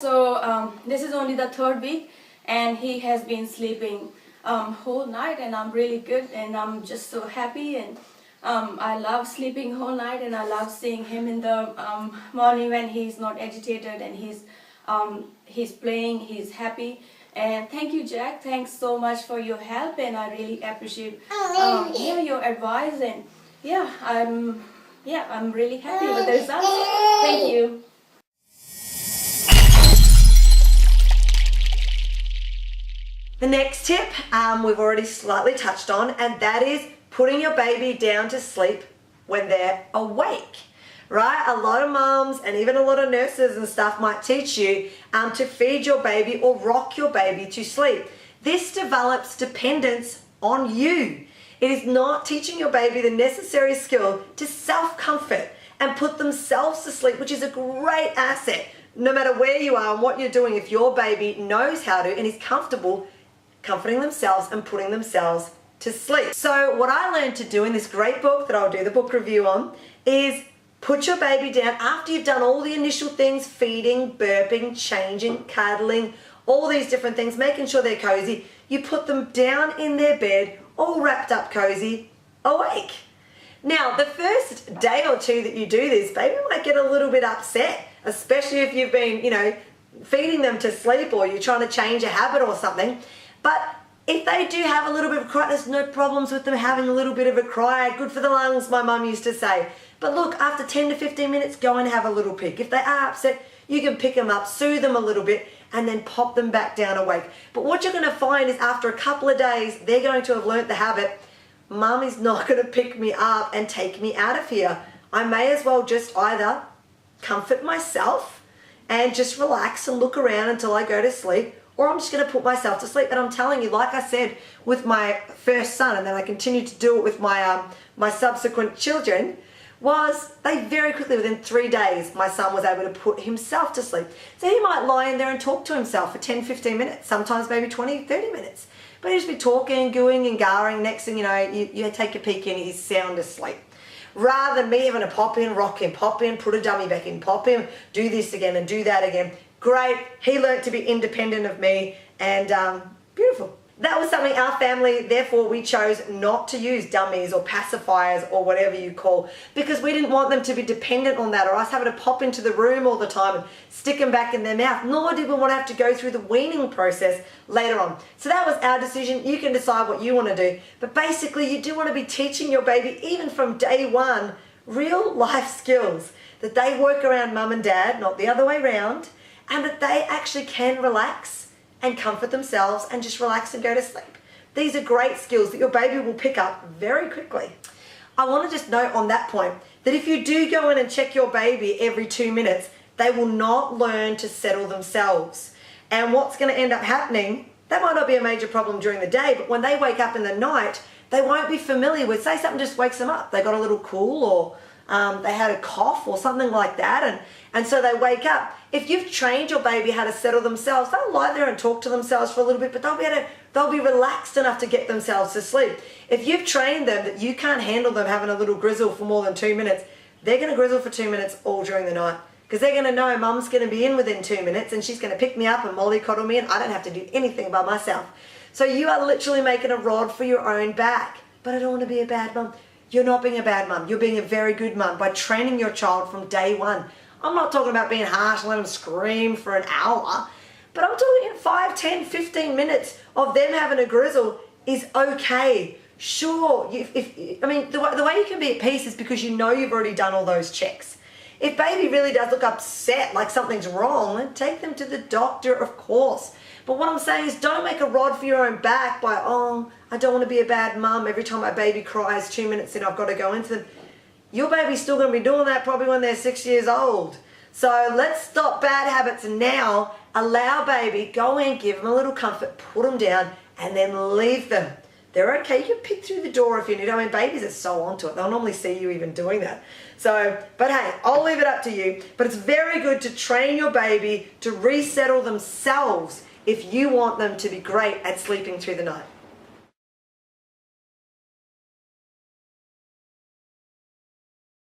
So this is only the third week and he has been sleeping whole night, and I'm really good and I'm just so happy, and I love sleeping whole night, and I love seeing him in the morning when he's not agitated and he's playing, he's happy. And thank you, Jack. Thanks so much for your help, and I really appreciate your advice, and I'm really happy with the results. Thank you. The next tip we've already slightly touched on, and that is putting your baby down to sleep when they're awake, right? A lot of mums and even a lot of nurses and stuff might teach you to feed your baby or rock your baby to sleep. This develops dependence on you. It is not teaching your baby the necessary skill to self-comfort and put themselves to sleep, which is a great asset. No matter where you are and what you're doing, if your baby knows how to and is comfortable comforting themselves and putting themselves to sleep. So what I learned to do in this great book that I'll do the book review on is put your baby down after you've done all the initial things, feeding, burping, changing, cuddling, all these different things, making sure they're cozy. You put them down in their bed, all wrapped up cozy, awake. Now, the first day or two that you do this, baby might get a little bit upset, especially if you've been, feeding them to sleep, or you're trying to change a habit or something. But if they do have a little bit of a cry, there's no problems with them having a little bit of a cry. Good for the lungs, my mum used to say. But look, after 10 to 15 minutes, go and have a little pick. If they are upset, you can pick them up, soothe them a little bit, and then pop them back down awake. But what you're going to find is after a couple of days, they're going to have learnt the habit. Mum is not going to pick me up and take me out of here. I may as well just either comfort myself and just relax and look around until I go to sleep, or I'm just going to put myself to sleep. And I'm telling you, like I said with my first son, and then I continued to do it with my my subsequent children, was they very quickly, within 3 days, my son was able to put himself to sleep. So he might lie in there and talk to himself for 10, 15 minutes, sometimes maybe 20, 30 minutes. But he'd just be talking, gooing and garring. Next thing you know, you take a peek in, he's sound asleep. Rather than me having to pop in, rock him, pop in, put a dummy back in, pop him, do this again and do that again. Great, he learnt to be independent of me, and beautiful. That was something our family, therefore we chose not to use dummies or pacifiers or whatever you call, because we didn't want them to be dependent on that, or us having to pop into the room all the time and stick them back in their mouth, nor did we want to have to go through the weaning process later on. So that was our decision. You can decide what you want to do, but basically you do want to be teaching your baby, even from day one, real life skills, that they work around mum and dad, not the other way around, and that they actually can relax and comfort themselves and just relax and go to sleep. These are great skills that your baby will pick up very quickly. I want to just note on that point that if you do go in and check your baby every 2 minutes, they will not learn to settle themselves. And what's going to end up happening, that might not be a major problem during the day, but when they wake up in the night, they won't be familiar with, say something just wakes them up. They got a little cool, or they had a cough or something like that, and so they wake up. If you've trained your baby how to settle themselves, they'll lie there and talk to themselves for a little bit, but they'll be relaxed enough to get themselves to sleep. If you've trained them that you can't handle them having a little grizzle for more than 2 minutes, they're going to grizzle for 2 minutes all during the night, because they're going to know mum's going to be in within 2 minutes and she's going to pick me up and mollycoddle me, and I don't have to do anything by myself. So you are literally making a rod for your own back. But I don't want to be a bad mum. You're not being a bad mum. You're being a very good mum by training your child from day one. I'm not talking about being harsh and letting them scream for an hour, but I'm talking 5, 10, 15 minutes of them having a grizzle is okay. Sure, the way you can be at peace is because you know you've already done all those checks. If baby really does look upset, like something's wrong, then take them to the doctor, of course. But what I'm saying is, don't make a rod for your own back by, I don't want to be a bad mum. Every time my baby cries 2 minutes in, I've got to go into them. Your baby's still going to be doing that probably when they're 6 years old. So let's stop bad habits now. Allow baby, go in, give them a little comfort, put them down, and then leave them. They're okay. You can peek through the door if you need. I mean, babies are so onto it. They'll normally see you even doing that. So, but hey, I'll leave it up to you. But it's very good to train your baby to resettle themselves if you want them to be great at sleeping through the night.